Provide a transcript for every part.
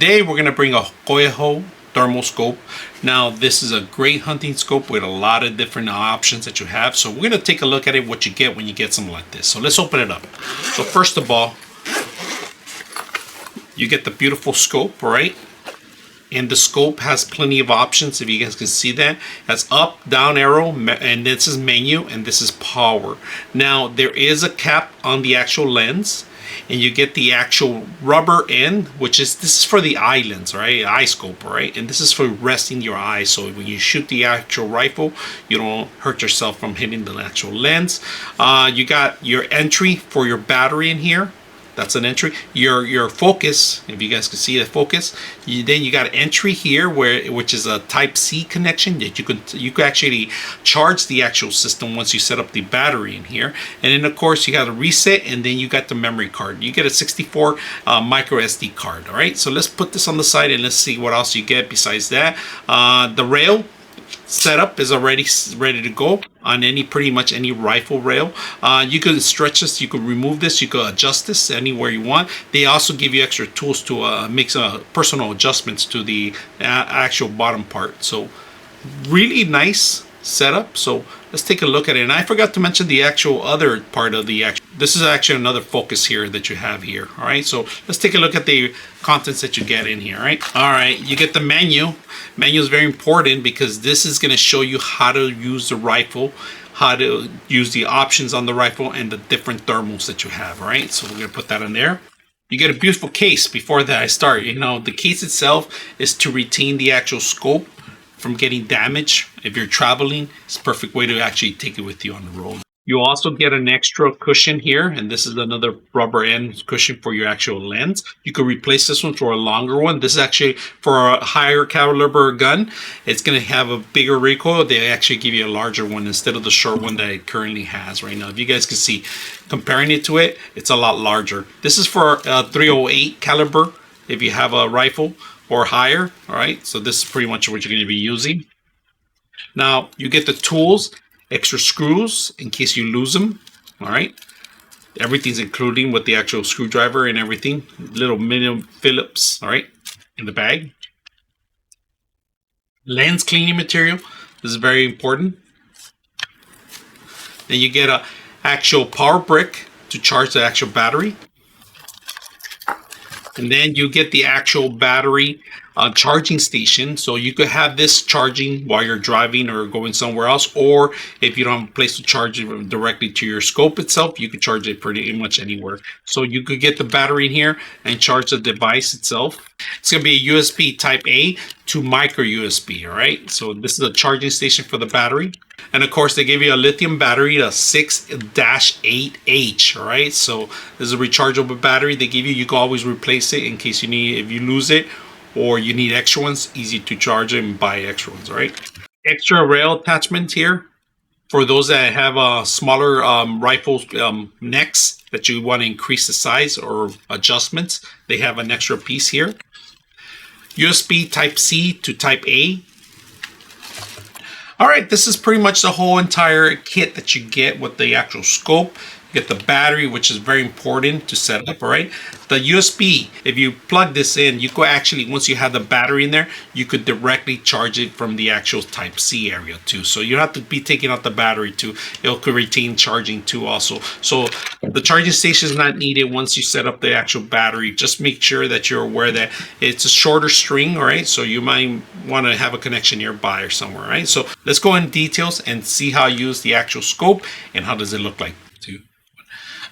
today we're going to bring a GOYOJO thermal scope. Now this is a great hunting scope with a lot of different options that you have. So we're going to take a look at it, what you get when you get something like this. So let's open it up. So first of all, you get the beautiful scope, right? And the scope has plenty of options, if you guys can see that. That's up, down arrow, and this is menu, and this is power. Now, there is a cap on the actual lens, and you get the actual rubber end, this is for the eye lens, right? Eye scope, right? And this is for resting your eyes, so when you shoot the actual rifle, you don't hurt yourself from hitting the actual lens. You got your entry for your battery in here. That's an entry. Your focus, if you guys can see the focus, then you got an entry here which is a type C connection that you could actually charge the actual system once you set up the battery in here. And then of course you got a reset, and then you got the memory card. You get a 64 micro SD card. All right, so let's put this on the side and let's see what else you get besides that. The rail setup is already ready to go on pretty much any rifle rail. You could stretch this, you could remove this, you could adjust this anywhere you want. They also give you extra tools to make personal adjustments to the actual bottom part. So really nice setup. So let's take a look at it. And I forgot to mention the actual other part of the actual. This is actually another focus here that you have here. All right, so let's take a look at the contents that you get in here. All right, you get the menu. Menu is very important because this is going to show you how to use the rifle, how to use the options on the rifle, and the different thermals that you have. All right, so we're going to put that in there. You get a beautiful case. Before that I start, the case itself is to retain the actual scope from getting damaged. If you're traveling, it's a perfect way to actually take it with you on the road. You also get an extra cushion here, and this is another rubber end cushion for your actual lens. You could replace this one for a longer one. This is actually for a higher caliber gun. It's going to have a bigger recoil. They actually give you a larger one instead of the short one that it currently has right now. If you guys can see, comparing it to it, it's a lot larger. This is for a 308 caliber if you have a rifle or higher. All right, so this is pretty much what you're going to be using. Now you get the tools, extra screws in case you lose them. All right, everything's including with the actual screwdriver and everything. Little mini Phillips, all right, in the bag. Lens cleaning material, this is very important. Then you get a actual power brick to charge the actual battery. And then you get the actual battery charging station, so you could have this charging while you're driving or going somewhere else, or if you don't have a place to charge it directly to your scope itself, you could charge it pretty much anywhere. So you could get the battery in here and charge the device itself. It's going to be a USB type A to micro USB. All right, so this is a charging station for the battery. And of course they give you a lithium battery, a 6-8H. all right, so this is a rechargeable battery they give you. You can always replace it in case if you lose it or you need extra ones. Easy to charge it and buy extra ones. All right, extra rail attachments here for those that have smaller rifle necks that you want to increase the size or adjustments. They have an extra piece here. USB type C to type A. All right, this is pretty much the whole entire kit that you get with the actual scope. You get the battery, which is very important to set up. All right, the USB, if you plug this in, you could actually, once you have the battery in there, you could directly charge it from the actual type C area too. So you don't have to be taking out the battery too. It could retain charging too also. So the charging station is not needed once you set up the actual battery. Just make sure that you're aware that it's a shorter string. All right, so you might want to have a connection nearby or somewhere. Right, so let's go in details and see how you use the actual scope and how does it look like too.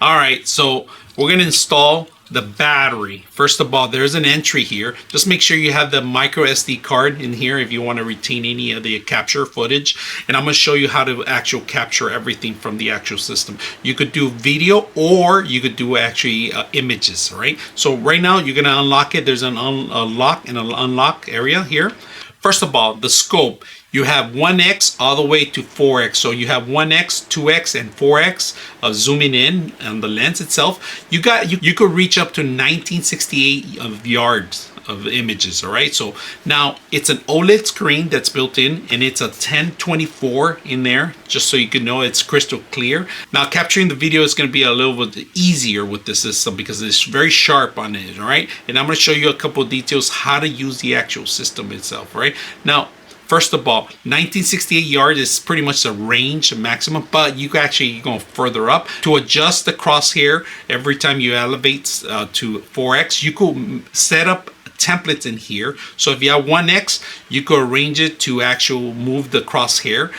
All right, so we're going to install the battery. First of all, there's an entry here. Just make sure you have the micro SD card in here if you want to retain any of the capture footage. And I'm going to show you how to actually capture everything from the actual system. You could do video or you could do actually images, all right? So right now you're going to unlock it. There's an unlock and an unlock area here. First of all, the scope. You have 1x all the way to 4x. So you have 1x, 2x, and 4x zooming in on the lens itself. You could reach up to 1968 of yards of images. All right, so now it's an OLED screen that's built in, and it's a 1024 in there, just so you can know it's crystal clear. Now capturing the video is going to be a little bit easier with this system because it's very sharp on it. All right, and I'm going to show you a couple of details how to use the actual system itself. Right now, first of all, 1968 yards is pretty much the range maximum, but you can actually go further up. To adjust the crosshair every time you elevate to 4x, you could set up templates in here. So if you have 1x, you could arrange it to actually move the crosshair.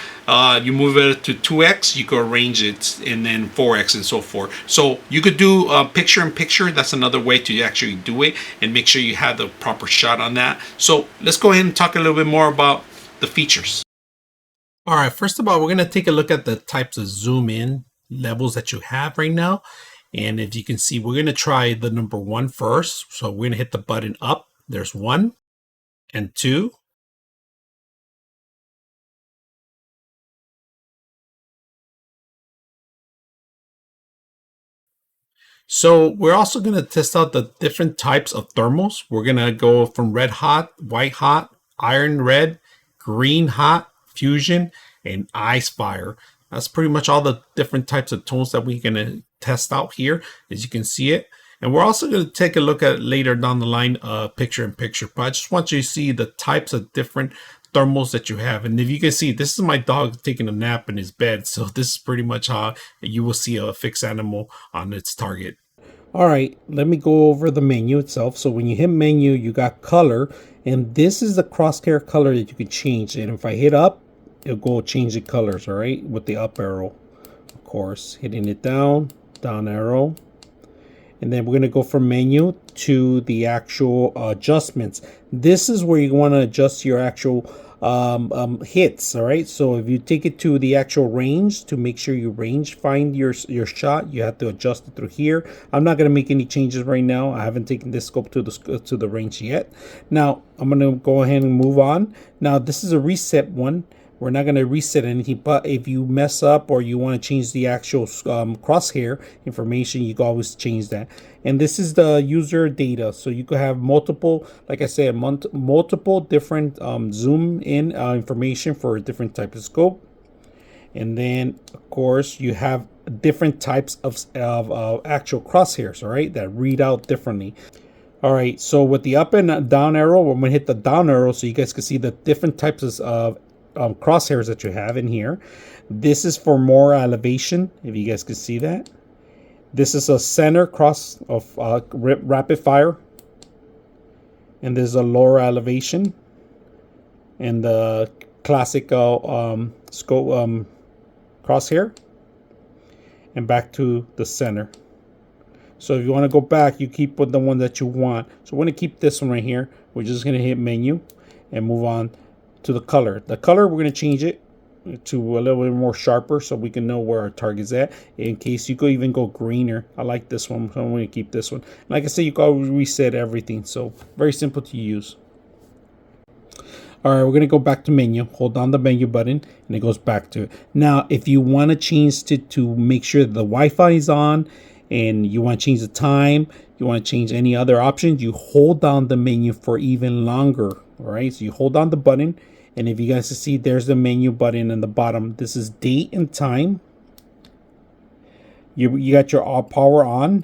You move it to 2x, you could arrange it, and then 4x and so forth. So you could do picture in picture. That's another way to actually do it and make sure you have the proper shot on that. So let's go ahead and talk a little bit more about the features. All right, first of all, we're going to take a look at the types of zoom in levels that you have right now. And if you can see, we're going to try the number 1 first. So we're going to hit the button up. There's 1 and 2. So we're also going to test out the different types of thermals. We're going to go from red hot, white hot, iron red, green hot, fusion, and ice fire. That's pretty much all the different types of tones that we're going to test out here, as you can see it. And we're also going to take a look at later down the line, picture in picture. But I just want you to see the types of different thermals that you have. And if you can see, this is my dog taking a nap in his bed. So this is pretty much how you will see a fixed animal on its target. All right, let me go over the menu itself. So when you hit menu, you got color, and this is the crosshair color that you can change. And if I hit up, it'll go change the colors, all right, with the up arrow, of course. Hitting it down arrow. And then we're going to go from menu to the actual adjustments. This is where you want to adjust your actual hits. All right, so if you take it to the actual range, to make sure you find your shot, you have to adjust it through here. I'm not going to make any changes right now. I haven't taken this scope to the range yet. Now I'm going to go ahead and move on. Now this is a reset one. We're not going to reset anything, but if you mess up or you want to change the actual crosshair information, you can always change that. And this is the user data. So you could have multiple, like I said, multiple different zoom in information for different types of scope. And then, of course, you have different types of actual crosshairs, all right, that read out differently. All right, so with the up and down arrow, we're going to hit the down arrow so you guys can see the different types of crosshairs that you have in here. This is for more elevation, if you guys can see that. This is a center cross of rapid fire, and there's a lower elevation, and the classic scope crosshair, and back to the center. So if you want to go back, you keep with the one that you want. So we're going to keep this one right here. We're just going to hit menu and move on to the color. The color, we're going to change it to a little bit more sharper so we can know where our target's at. In case you could even go greener. I like this one, so I'm going to keep this one. Like I said, you can always reset everything. So very simple to use. All right, we're going to go back to menu. Hold down the menu button and it goes back to it. Now, if you want to change it to make sure the Wi-Fi is on and you want to change the time, you want to change any other options, you hold down the menu for even longer. All right, so you hold down the button, and if you guys can see, there's the menu button in the bottom. This is date and time. You got your power on.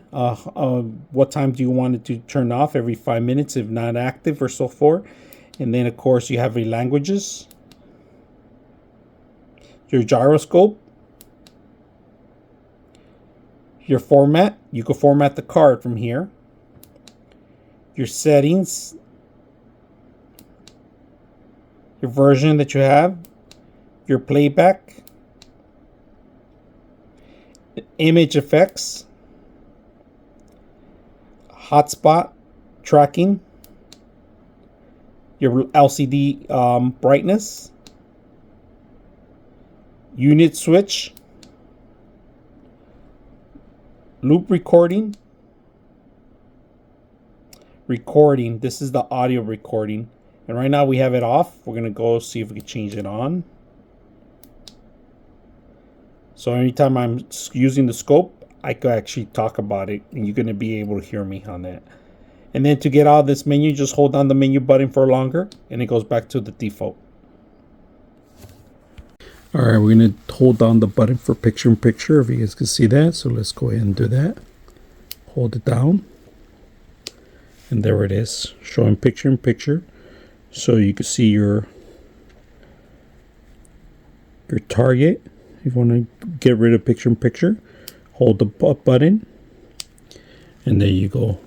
What time do you want it to turn off? Every 5 minutes if not active or so forth. And then, of course, you have your languages, your gyroscope, your format. You can format the card from here. Your settings, your version that you have, your playback, image effects, hotspot tracking, your LCD brightness, unit switch, loop recording. This is the audio recording. And right now we have it off. We're going to go see if we can change it on. So anytime I'm using the scope, I could actually talk about it and you're going to be able to hear me on that. And then to get out of this menu, just hold down the menu button for longer, and it goes back to the default. All right, we're going to hold down the button for picture-in-picture, if you guys can see that. So let's go ahead and do that. Hold it down. And there it is, showing picture-in-picture. So you can see your target. If you want to get rid of picture-in-picture, hold the up button. And there you go.